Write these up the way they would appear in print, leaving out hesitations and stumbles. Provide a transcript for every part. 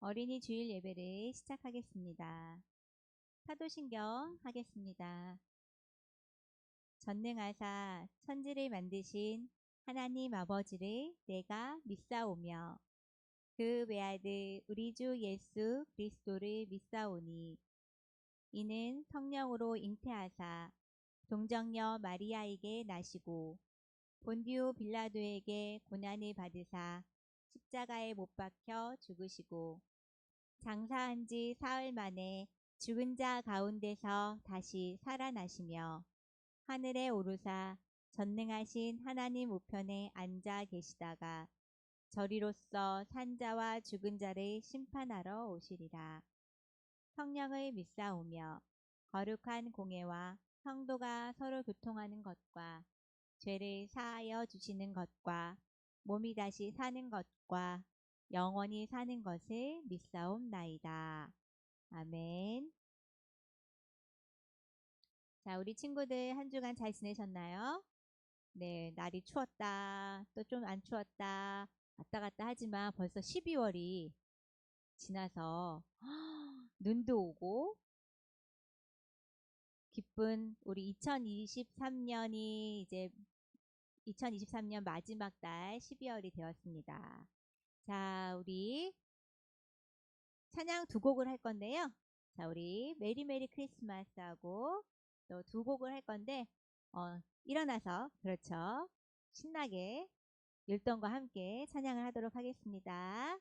어린이 주일 예배를 시작하겠습니다. 사도신경 하겠습니다. 전능하사 천지를 만드신 하나님 아버지를 내가 믿사오며 그 외아들 우리 주 예수 그리스도를 믿사오니 이는 성령으로 잉태하사 동정녀 마리아에게 나시고 본디오 빌라도에게 고난을 받으사 십자가에 못 박혀 죽으시고 장사한 지 사흘 만에 죽은 자 가운데서 다시 살아나시며 하늘에 오르사 전능하신 하나님 우편에 앉아 계시다가 저리로서 산자와 죽은 자를 심판하러 오시리라. 성령을 믿사오며 거룩한 공예와 성도가 서로 교통하는 것과 죄를 사하여 주시는 것과 몸이 다시 사는 것과 영원히 사는 것을 믿사옵나이다. 아멘. 자, 우리 친구들 한 주간 잘 지내셨나요? 네, 날이 추웠다, 또 좀 안 추웠다, 왔다 갔다 하지만 벌써 12월이 지나서 눈도 오고 기쁜 우리 2023년이 이제 2023년 마지막 달 12월이 되었습니다. 자, 우리 찬양 두 곡을 할 건데요. 자, 우리 메리 메리 크리스마스 하고 또 두 곡을 할 건데 일어나서 그렇죠. 신나게 율동과 함께 찬양을 하도록 하겠습니다.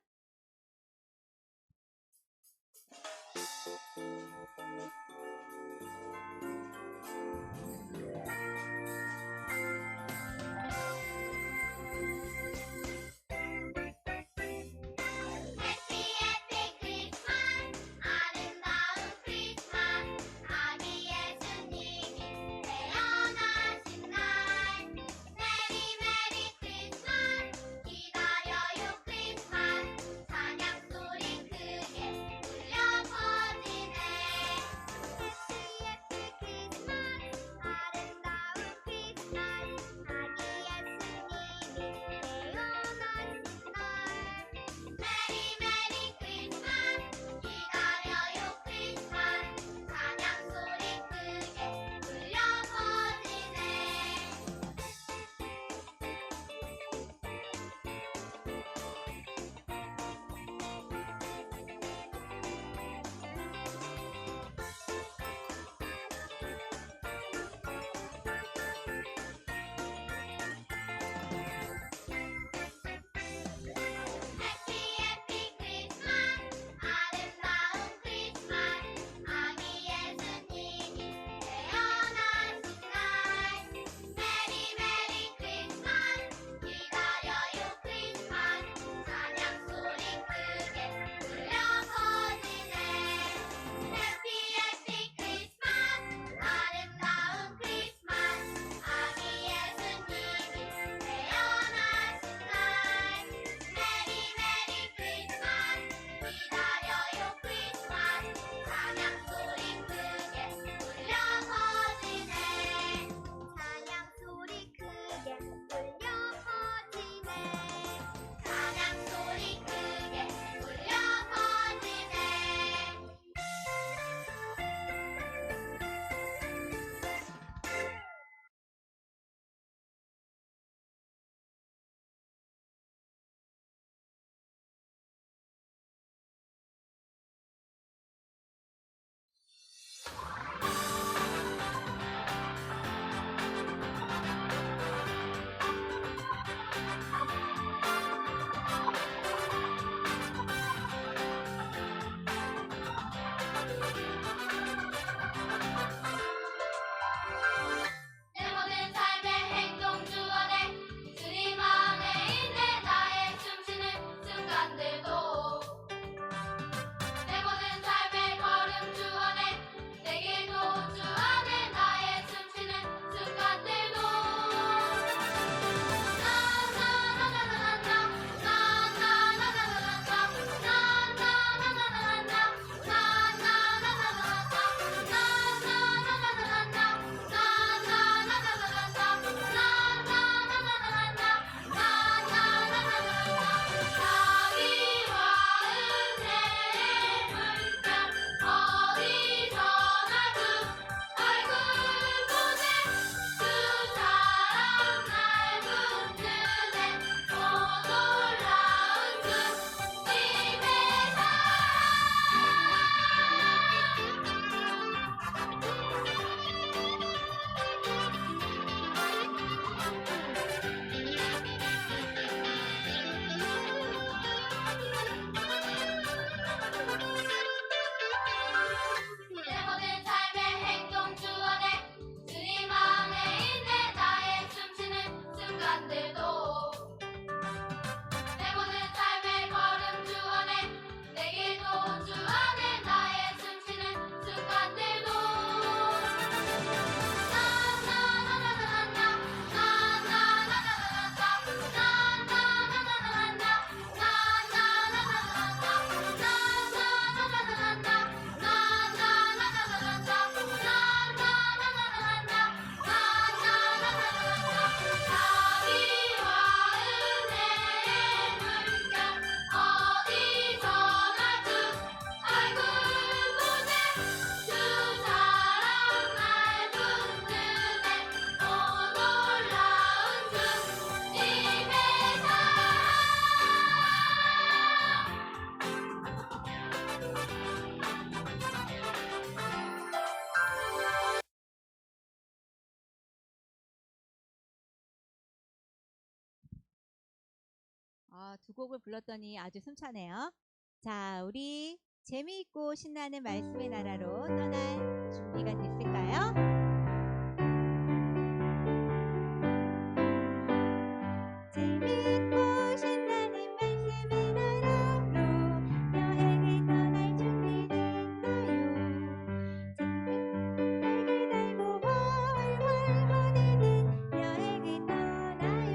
두 곡을 불렀더니 아주 숨차네요. 자, 우리 재미있고 신나는 말씀의 나라로 떠날 준비가 됐을까요? 재미있고 신나는 말씀의 나라로 여행을 떠날 준비됐나요? 날개 달고 훨훨 어디든 여행을 떠나요.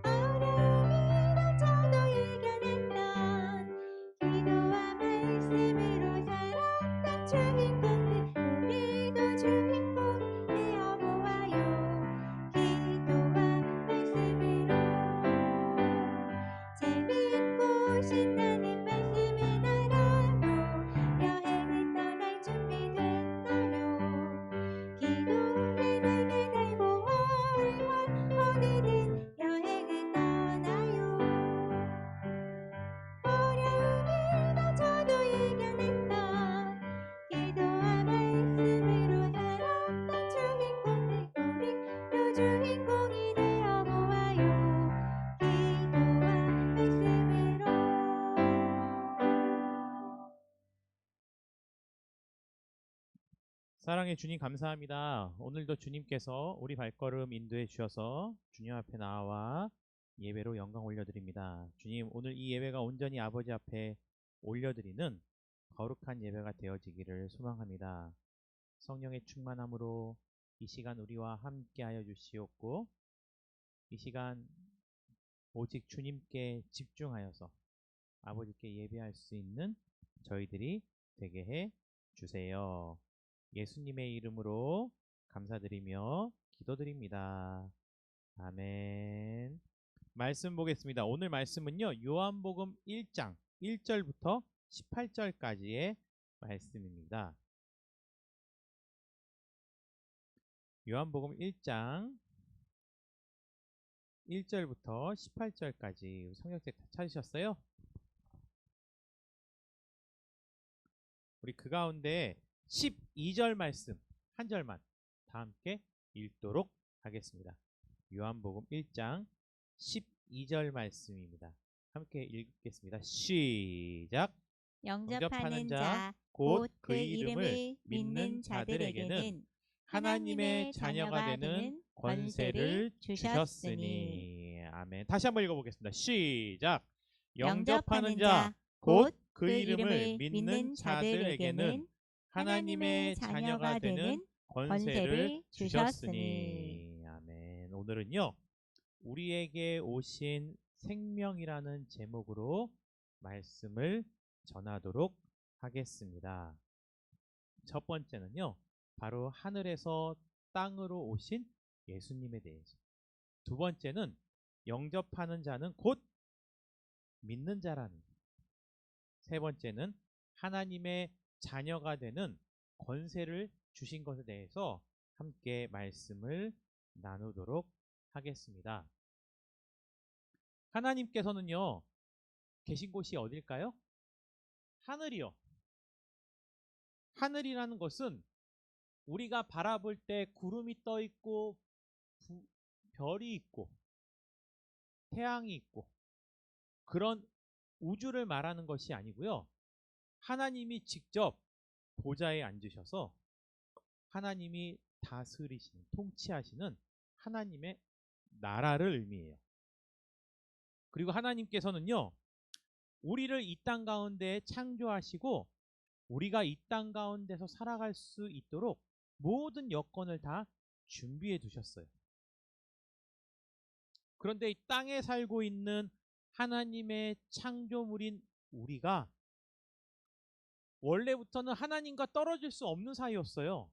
어려움이 닥쳐도 이겨냈던 기도와 말씀으로 살았던 주인공들 우리도 주인공이 되어보아요. 기도와 말씀으로 재미있고 신나는 말씀의 나라로 여행을 떠날 준비됐나요? 기도의 날개 달고 훨훨 어디든 여행을 떠나요. 어려움이 닥쳐도 이겨냈던 기도와 말씀으로 살았던 주인공들 우리도 주인공이 되어보아요. 기도와 말씀으로 사랑의 주님 감사합니다. 오늘도 주님께서 우리 발걸음 인도해 주셔서 주님 앞에 나와 예배로 영광 올려드립니다. 주님, 오늘 이 예배가 온전히 아버지 앞에 올려드리는 거룩한 예배가 되어지기를 소망합니다. 성령의 충만함으로 이 시간 우리와 함께하여 주시옵고 이 시간 오직 주님께 집중하여서 아버지께 예배할 수 있는 저희들이 되게 해 주세요. 예수님의 이름으로 감사드리며 기도드립니다. 아멘. 말씀 보겠습니다. 오늘 말씀은요, 요한복음 1장 1절부터 18절까지의 말씀입니다. 요한복음 1장 1절부터 18절까지 성경책 다 찾으셨어요? 우리 그 가운데 12절 말씀 한 절만 다 함께 읽도록 하겠습니다. 요한복음 1장 12절 말씀입니다. 함께 읽겠습니다. 시작. 영접하는 자 곧 그 이름을 믿는 자들에게는 하나님의 자녀가 되는 권세를 주셨으니. 아멘. 다시 한번 읽어보겠습니다. 시작. 영접하는 자 곧 그 이름을 믿는 자들에게는 하나님의 자녀가 되는 권세를 주셨으니. 아멘. 오늘은요, 우리에게 오신 생명이라는 제목으로 말씀을 전하도록 하겠습니다. 첫 번째는요, 바로 하늘에서 땅으로 오신 예수님에 대해서. 두 번째는 영접하는 자는 곧 믿는 자라는 것. 세 번째는 하나님의 자녀가 되는 권세를 주신 것에 대해서 함께 말씀을 나누도록 하겠습니다. 하나님께서는요, 계신 곳이 어딜까요? 하늘이요. 하늘이라는 것은 우리가 바라볼 때 구름이 떠 있고 별이 있고 태양이 있고 그런 우주를 말하는 것이 아니고요. 하나님이 직접 보좌에 앉으셔서 하나님이 다스리시는, 통치하시는 하나님의 나라를 의미해요. 그리고 하나님께서는요, 우리를 이 땅 가운데 창조하시고 우리가 이 땅 가운데서 살아갈 수 있도록 모든 여건을 다 준비해 두셨어요. 그런데 이 땅에 살고 있는 하나님의 창조물인 우리가 원래부터는 하나님과 떨어질 수 없는 사이였어요.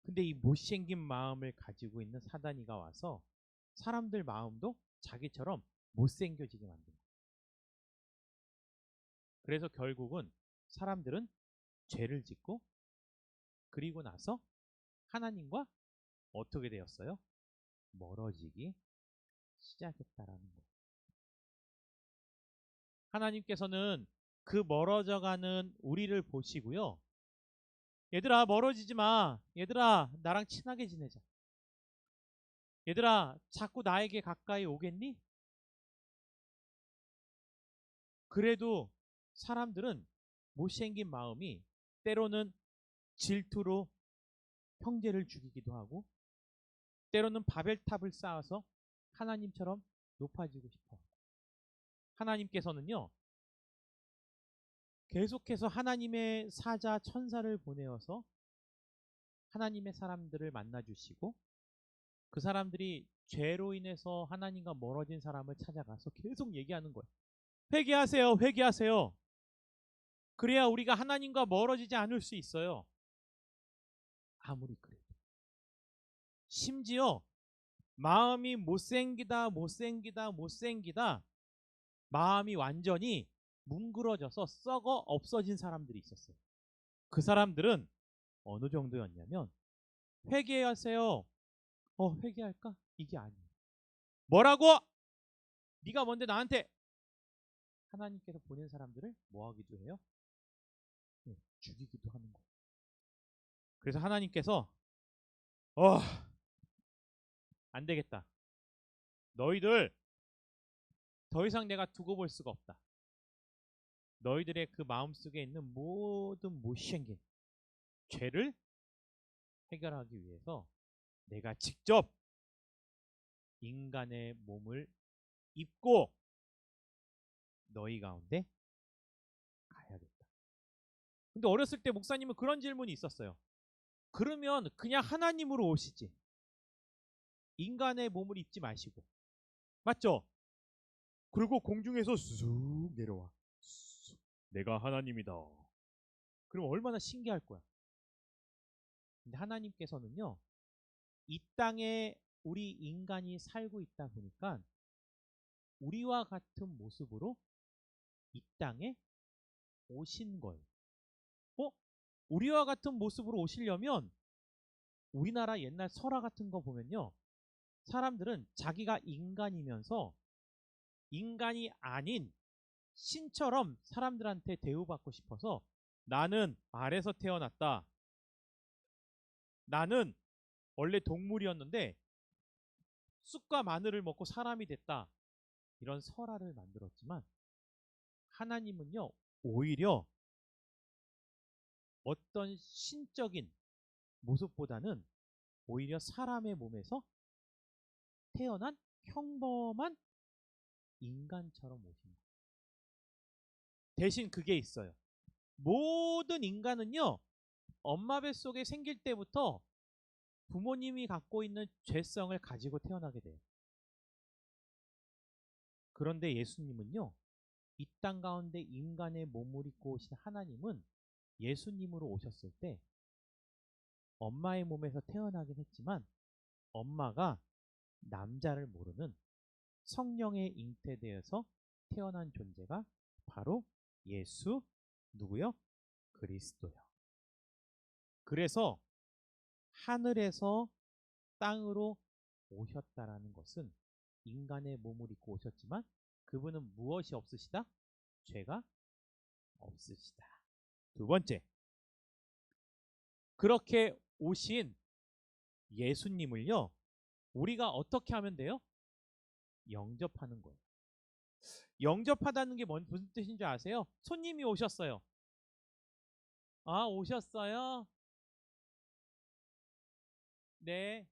근데 이 못생긴 마음을 가지고 있는 사단이가 와서 사람들 마음도 자기처럼 못생겨지게 만듭니다. 그래서 결국은 사람들은 죄를 짓고 그리고 나서 하나님과 어떻게 되었어요? 멀어지기 시작했다라는 거예요. 하나님께서는 그 멀어져가는 우리를 보시고요. 얘들아, 멀어지지 마. 얘들아, 나랑 친하게 지내자. 얘들아, 자꾸 나에게 가까이 오겠니? 그래도 사람들은 못생긴 마음이 때로는 질투로 형제를 죽이기도 하고, 때로는 바벨탑을 쌓아서 하나님처럼 높아지고 싶어. 하나님께서는요, 계속해서 하나님의 사자 천사를 보내어서 하나님의 사람들을 만나주시고, 그 사람들이 죄로 인해서 하나님과 멀어진 사람을 찾아가서 계속 얘기하는 거예요. 회개하세요, 회개하세요. 그래야 우리가 하나님과 멀어지지 않을 수 있어요. 아무리 그래도. 심지어 마음이 못생기다, 못생기다, 못생기다, 마음이 완전히 뭉그러져서 썩어 없어진 사람들이 있었어요. 그 사람들은 어느 정도였냐면, 회개하세요. 회개할까? 이게 아니에요. 뭐라고? 네가 뭔데 나한테? 하나님께서 보낸 사람들을 뭐 하기도 해요? 죽이기도 하는 거예요. 그래서 하나님께서 안 되겠다. 너희들 더 이상 내가 두고 볼 수가 없다. 너희들의 그 마음속에 있는 모든 못생긴 죄를 해결하기 위해서 내가 직접 인간의 몸을 입고 너희 가운데 가야겠다. 근데 어렸을 때 목사님은 그런 질문이 있었어요. 그러면 그냥 하나님으로 오시지, 인간의 몸을 입지 마시고, 맞죠? 그리고 공중에서 쑥 내려와. 내가 하나님이다. 그럼 얼마나 신기할 거야. 근데 하나님께서는요, 이 땅에 우리 인간이 살고 있다 보니까 우리와 같은 모습으로 이 땅에 오신 거예요. 우리와 같은 모습으로 오시려면 우리나라 옛날 설화 같은 거 보면요, 사람들은 자기가 인간이면서 인간이 아닌 신처럼 사람들한테 대우받고 싶어서, 나는 알에서 태어났다, 나는 원래 동물이었는데 쑥과 마늘을 먹고 사람이 됐다, 이런 설화를 만들었지만, 하나님은요, 오히려 어떤 신적인 모습보다는 오히려 사람의 몸에서 태어난 평범한 인간처럼 오신 거예요. 대신 그게 있어요. 모든 인간은요, 엄마 뱃속에 생길 때부터 부모님이 갖고 있는 죄성을 가지고 태어나게 돼요. 그런데 예수님은요, 이 땅 가운데 인간의 몸을 입고 오신 하나님은 예수님으로 오셨을 때 엄마의 몸에서 태어나긴 했지만, 엄마가 남자를 모르는 성령에 잉태되어서 태어난 존재가 바로 예수 누구요? 그리스도요. 그래서 하늘에서 땅으로 오셨다라는 것은 인간의 몸을 입고 오셨지만 그분은 무엇이 없으시다? 죄가 없으시다. 두 번째, 그렇게 오신 예수님을요, 우리가 어떻게 하면 돼요? 영접하는 거예요. 영접하다는 게 무슨 뜻인 줄 아세요? 손님이 오셨어요. 아, 오셨어요? 네.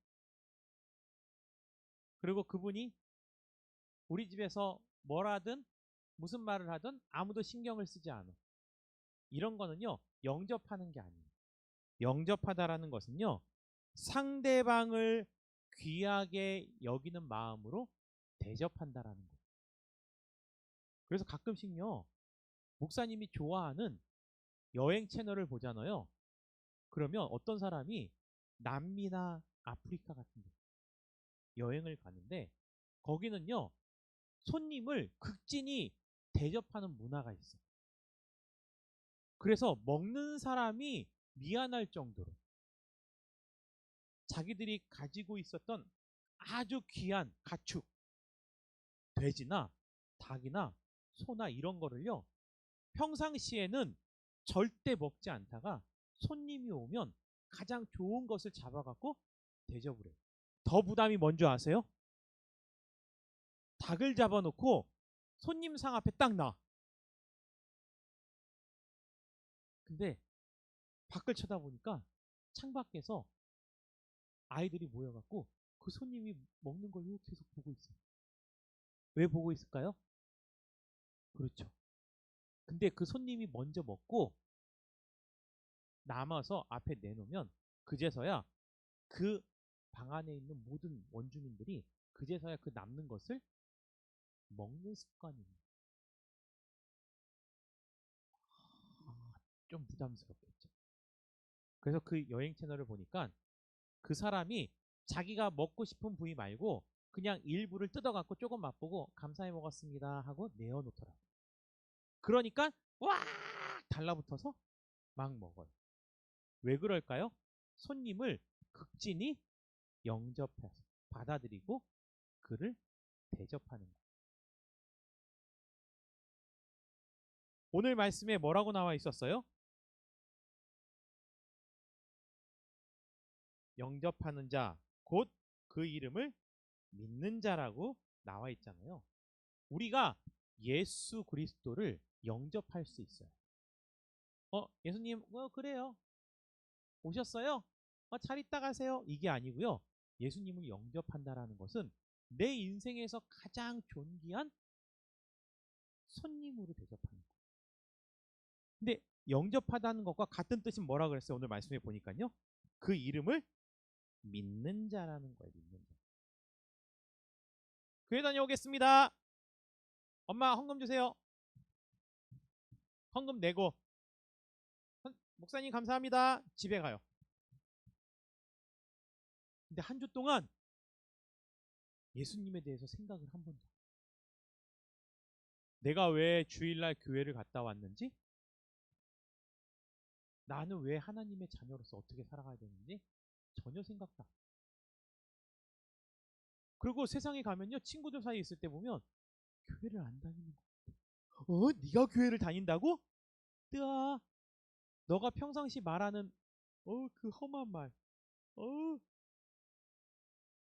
그리고 그분이 우리 집에서 뭘 하든 무슨 말을 하든 아무도 신경을 쓰지 않아. 이런 거는요, 영접하는 게 아니에요. 영접하다라는 것은요, 상대방을 귀하게 여기는 마음으로 대접한다라는 거예요. 그래서 가끔씩요, 목사님이 좋아하는 여행 채널을 보잖아요. 그러면 어떤 사람이 남미나 아프리카 같은 데 여행을 가는데, 거기는요, 손님을 극진히 대접하는 문화가 있어요. 그래서 먹는 사람이 미안할 정도로 자기들이 가지고 있었던 아주 귀한 가축, 돼지나 닭이나 소나 이런 거를요, 평상시에는 절대 먹지 않다가 손님이 오면 가장 좋은 것을 잡아갖고 대접을 해요. 더 부담이 뭔지 아세요? 닭을 잡아놓고 손님 상 앞에 딱 놔. 근데 밖을 쳐다보니까 창밖에서 아이들이 모여갖고 그 손님이 먹는 걸 이렇게 계속 보고 있어요. 왜 보고 있을까요? 그렇죠. 근데 그 손님이 먼저 먹고 남아서 앞에 내놓으면 그제서야 그 방 안에 있는 모든 원주민들이 그제서야 그 남는 것을 먹는 습관입니다. 좀 부담스럽겠죠. 그래서 그 여행 채널을 보니까 그 사람이 자기가 먹고 싶은 부위 말고 그냥 일부를 뜯어갖고 조금 맛보고 감사히 먹었습니다 하고 내어놓더라고요. 그러니까 와 달라붙어서 막 먹어요. 왜 그럴까요? 손님을 극진히 영접해서 받아들이고 그를 대접하는 거예요. 오늘 말씀에 뭐라고 나와 있었어요? 영접하는 자, 곧 그 이름을 믿는 자라고 나와 있잖아요. 우리가 예수 그리스도를 영접할 수 있어요. 예수님, 그래요. 오셨어요? 잘 있다 가세요. 이게 아니고요. 예수님을 영접한다라는 것은 내 인생에서 가장 존귀한 손님으로 대접하는 거예요. 근데 영접하다는 것과 같은 뜻은 뭐라 그랬어요? 오늘 말씀해 보니까요. 그 이름을 믿는 자라는 거예요. 믿는 자. 교회 다녀오겠습니다. 엄마 헌금 주세요. 헌금 내고 목사님 감사합니다. 집에 가요. 근데 한 주 동안 예수님에 대해서 생각을 한 번도 내가 왜 주일날 교회를 갔다 왔는지 나는 왜 하나님의 자녀로서 어떻게 살아가야 되는지 전혀 생각도 안 해요. 그리고 세상에 가면요 친구들 사이에 있을 때 보면 교회를 안 다니는 거 네가 교회를 다닌다고? 뜨아 너가 평상시 말하는 그 험한 말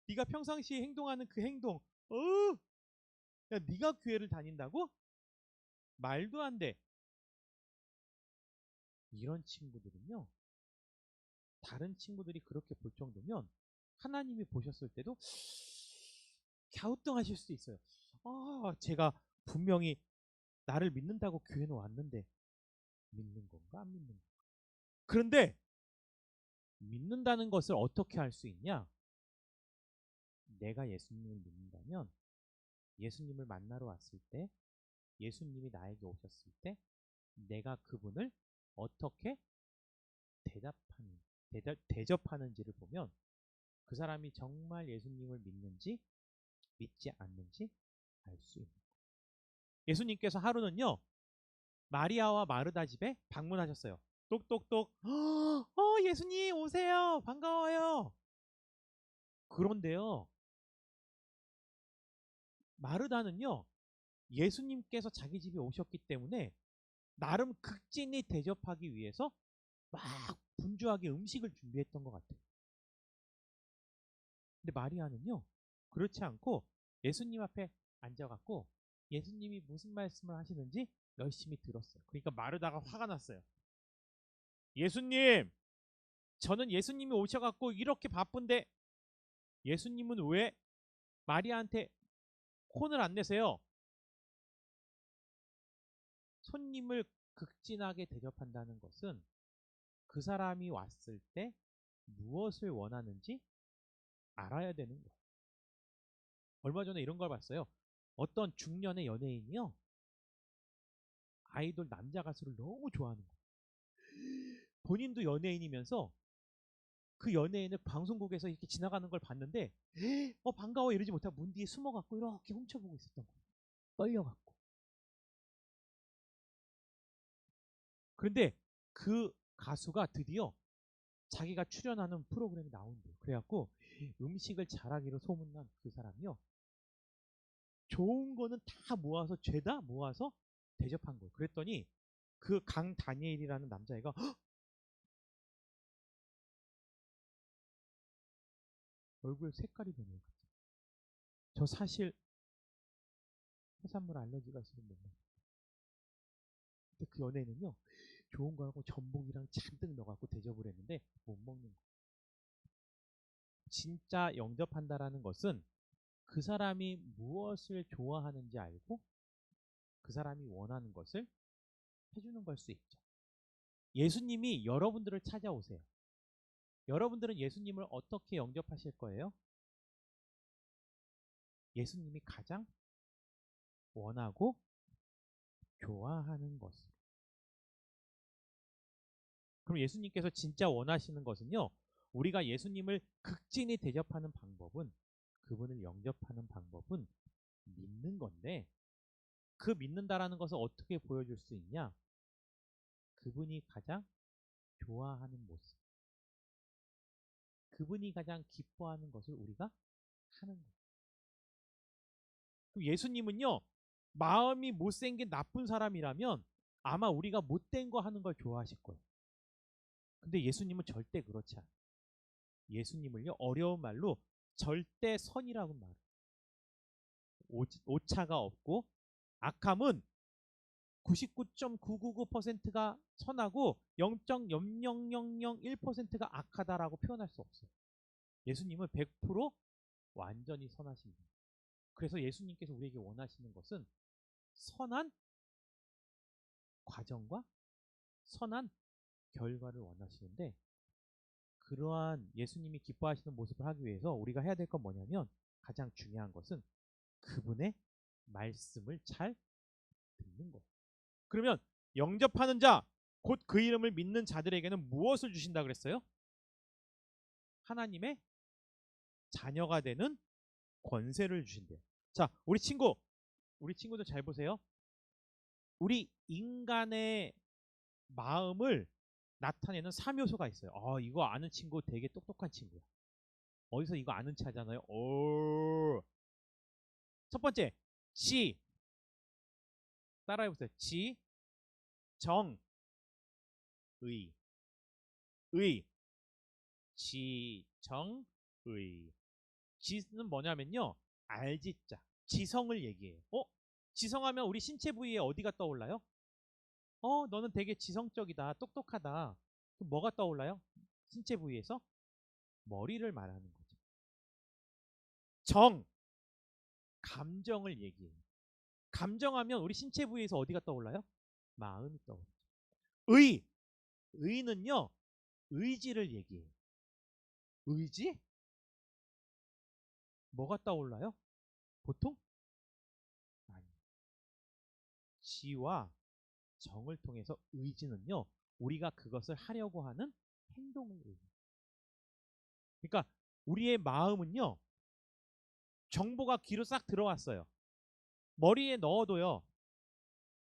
네가 평상시에 행동하는 그 행동 야 네가 교회를 다닌다고? 말도 안 돼. 이런 친구들은요 다른 친구들이 그렇게 볼 정도면 하나님이 보셨을 때도 갸우뚱하실 수도 있어요. 제가 분명히 나를 믿는다고 교회는 왔는데 믿는 건가 안 믿는 건가? 그런데 믿는다는 것을 어떻게 할 수 있냐? 내가 예수님을 믿는다면 예수님을 만나러 왔을 때 예수님이 나에게 오셨을 때 내가 그분을 어떻게 대접하는지를 보면 그 사람이 정말 예수님을 믿는지 믿지 않는지 알 수 있는 거예요. 예수님께서 하루는요 마리아와 마르다 집에 방문하셨어요. 똑똑똑 예수님 오세요 반가워요. 그런데요 마르다는요 예수님께서 자기 집에 오셨기 때문에 나름 극진히 대접하기 위해서 막 분주하게 음식을 준비했던 것 같아요. 근데 마리아는요 그렇지 않고 예수님 앞에 앉아갖고 예수님이 무슨 말씀을 하시는지 열심히 들었어요. 그러니까 마르다가 화가 났어요. 예수님 저는 예수님이 오셔갖고 이렇게 바쁜데 예수님은 왜 마리아한테 혼을 안 내세요? 손님을 극진하게 대접한다는 것은 그 사람이 왔을 때 무엇을 원하는지 알아야 되는 거예요. 얼마 전에 이런 걸 봤어요. 어떤 중년의 연예인이요. 아이돌 남자 가수를 너무 좋아하는 거예요. 본인도 연예인이면서 그 연예인을 방송국에서 이렇게 지나가는 걸 봤는데 반가워 이러지 못하고 문 뒤에 숨어갖고 이렇게 훔쳐보고 있었던 거예요. 떨려갖고. 그런데 그 가수가 드디어 자기가 출연하는 프로그램이 나온대요. 그래갖고 음식을 잘하기로 소문난 그 사람이요. 좋은 거는 다 모아서 죄다 모아서 대접한 거예요. 그랬더니 그 강다니엘이라는 남자애가 얼굴 색깔이 변해요. 저 사실 해산물 알러지가 있어서 못 먹어요. 근데 그 연애는요, 좋은 거하고 전복이랑 잔뜩 넣어갖고 대접을 했는데 못 먹는 거예요. 진짜 영접한다라는 것은 그 사람이 무엇을 좋아하는지 알고 그 사람이 원하는 것을 해주는 걸 수 있죠. 예수님이 여러분들을 찾아오세요. 여러분들은 예수님을 어떻게 영접하실 거예요? 예수님이 가장 원하고 좋아하는 것으로. 그럼 예수님께서 진짜 원하시는 것은요, 우리가 예수님을 극진히 대접하는 방법은, 그분을 영접하는 방법은 믿는 건데, 그 믿는다라는 것을 어떻게 보여줄 수 있냐? 그분이 가장 좋아하는 모습, 그분이 가장 기뻐하는 것을 우리가 하는 거예요. 그럼 예수님은요, 마음이 못생긴 나쁜 사람이라면 아마 우리가 못된 거 하는 걸 좋아하실 거예요. 근데 예수님은 절대 그렇지 않아요. 예수님을요, 어려운 말로 절대 선이라고 말해요. 오차가 없고, 악함은 99.999%가 선하고 0.00001%가 악하다라고 표현할 수 없어요. 예수님은 100% 완전히 선하십니다. 그래서 예수님께서 우리에게 원하시는 것은 선한 과정과 선한 결과를 원하시는데, 그러한 예수님이 기뻐하시는 모습을 하기 위해서 우리가 해야 될 건 뭐냐면, 가장 중요한 것은 그분의 말씀을 잘 듣는 것. 그러면 영접하는 자, 곧 그 이름을 믿는 자들에게는 무엇을 주신다 그랬어요? 하나님의 자녀가 되는 권세를 주신대요. 자, 우리 친구들 잘 보세요. 우리 인간의 마음을 나타내는 3요소가 있어요. 이거 아는 친구 되게 똑똑한 친구야. 어디서 이거 아는 체 하잖아요. 첫 번째, 지. 따라해보세요. 지, 정, 의. 의. 지, 정, 의. 지는 뭐냐면요, 알지자. 지성을 얘기해요. 지성하면 우리 신체 부위에 어디가 떠올라요? 너는 되게 지성적이다, 똑똑하다. 그럼 뭐가 떠올라요? 신체 부위에서? 머리를 말하는 거죠. 정, 감정을 얘기해요. 감정하면 우리 신체 부위에서 어디가 떠올라요? 마음이 떠오르죠. 의, 의는요, 의지를 얘기해요. 의지? 뭐가 떠올라요? 보통? 아니. 지와 정을 통해서 의지는요, 우리가 그것을 하려고 하는 행동을 의미해요. 그러니까 우리의 마음은요, 정보가 귀로 싹 들어왔어요. 머리에 넣어둬요.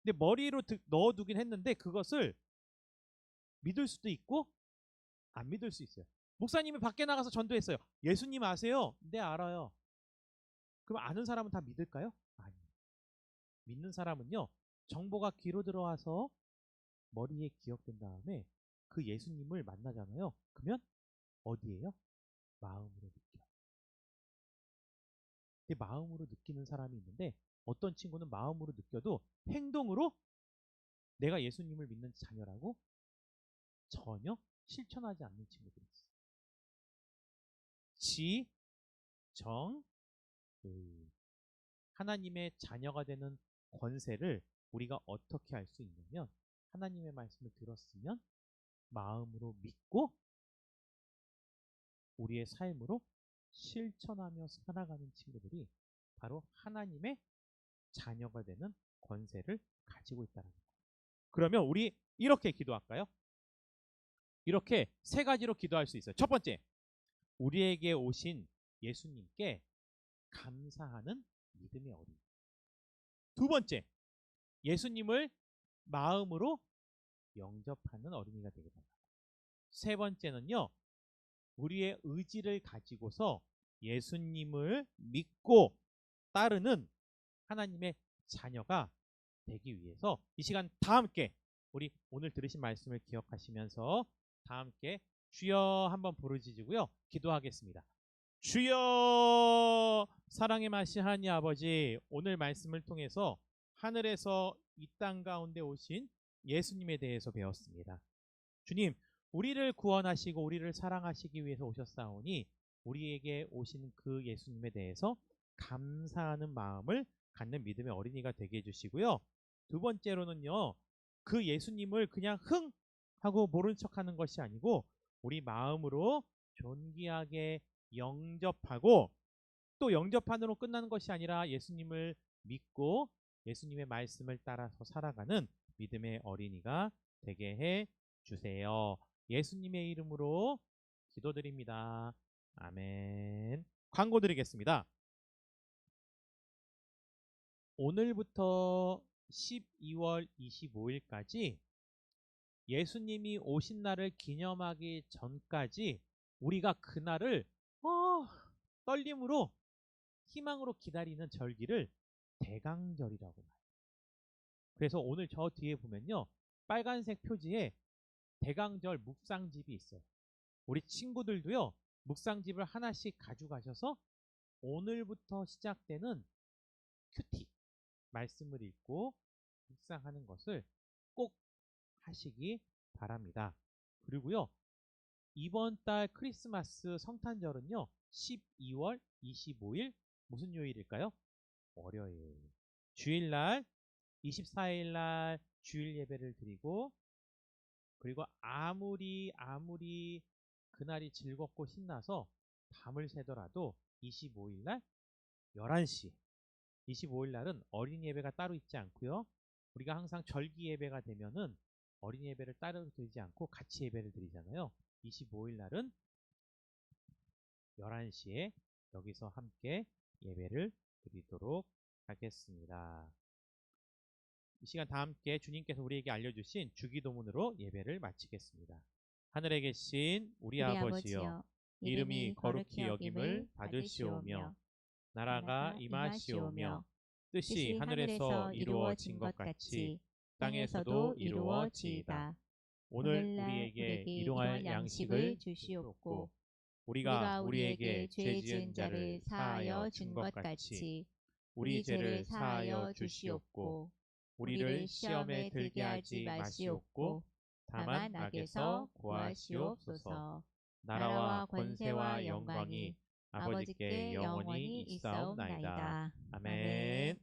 근데 머리로 넣어두긴 했는데 그것을 믿을 수도 있고 안 믿을 수 있어요. 목사님이 밖에 나가서 전도했어요. 예수님 아세요? 네, 알아요. 그럼 아는 사람은 다 믿을까요? 아니요. 믿는 사람은요, 정보가 귀로 들어와서 머리에 기억된 다음에 그 예수님을 만나잖아요. 그러면 어디예요? 마음으로 느껴요. 근데 마음으로 느끼는 사람이 있는데, 어떤 친구는 마음으로 느껴도 행동으로 내가 예수님을 믿는 자녀라고 전혀 실천하지 않는 친구들이 있어요. 지, 정, 의. 하나님의 자녀가 되는 권세를 우리가 어떻게 할 수 있냐면, 하나님의 말씀을 들었으면 마음으로 믿고 우리의 삶으로 실천하며 살아가는 친구들이 바로 하나님의 자녀가 되는 권세를 가지고 있다는 거예요. 그러면 우리 이렇게 기도할까요? 이렇게 세 가지로 기도할 수 있어요. 첫 번째, 우리에게 오신 예수님께 감사하는 믿음의 어린이. 두 번째, 예수님을 마음으로 영접하는 어린이가 되게 됩니다. 세 번째는요, 우리의 의지를 가지고서 예수님을 믿고 따르는 하나님의 자녀가 되기 위해서 이 시간 다 함께 우리 오늘 들으신 말씀을 기억하시면서 다 함께 주여 한번 부르짖고요, 기도하겠습니다. 주여, 사랑의 마신 하나님 아버지, 오늘 말씀을 통해서 하늘에서 이 땅 가운데 오신 예수님에 대해서 배웠습니다. 주님, 우리를 구원하시고 우리를 사랑하시기 위해서 오셨사오니 우리에게 오신 그 예수님에 대해서 감사하는 마음을 갖는 믿음의 어린이가 되게 해주시고요. 두 번째로는요, 그 예수님을 그냥 흥 하고 모른 척하는 것이 아니고 우리 마음으로 존귀하게 영접하고, 또 영접한으로 끝나는 것이 아니라 예수님을 믿고 예수님의 말씀을 따라서 살아가는 믿음의 어린이가 되게 해 주세요. 예수님의 이름으로 기도드립니다. 아멘. 광고 드리겠습니다. 오늘부터 12월 25일까지 예수님이 오신 날을 기념하기 전까지 우리가 그날을 떨림으로 희망으로 기다리는 절기를 대강절이라고 말해요. 그래서 오늘 저 뒤에 보면요, 빨간색 표지에 대강절 묵상집이 있어요. 우리 친구들도요, 묵상집을 하나씩 가져가셔서 오늘부터 시작되는 큐티 말씀을 읽고 묵상하는 것을 꼭 하시기 바랍니다. 그리고요, 이번 달 크리스마스 성탄절은요, 12월 25일 무슨 요일일까요? 월요일. 주일날 24일날 주일 예배를 드리고, 그리고 아무리 그날이 즐겁고 신나서 밤을 새더라도 25일날 11시, 25일날은 어린이 예배가 따로 있지 않고요. 우리가 항상 절기 예배가 되면은 어린이 예배를 따로 드리지 않고 같이 예배를 드리잖아요. 25일날은 11시에 여기서 함께 예배를 드리도록 하겠습니다. 이 시간 다 함께 주님께서 우리에게 알려주신 주기도문으로 예배를 마치겠습니다. 하늘에 계신 우리 아버지여, 이름이 거룩히 여김을 받으시오며 나라가 임하시오며 뜻이 하늘에서 이루어진 것 같이 땅에서도 이루어지이다. 오늘 우리에게 일용할 양식을 주시옵고 우리가 우리에게 죄 지은 자를 사하여 준 것 같이 우리 죄를 사하여 주시옵고 우리를 시험에 들게 하지 마시옵고 다만 악에서 구하시옵소서. 나라와 권세와 영광이 아버지께 영원히 있사옵나이다. 아멘.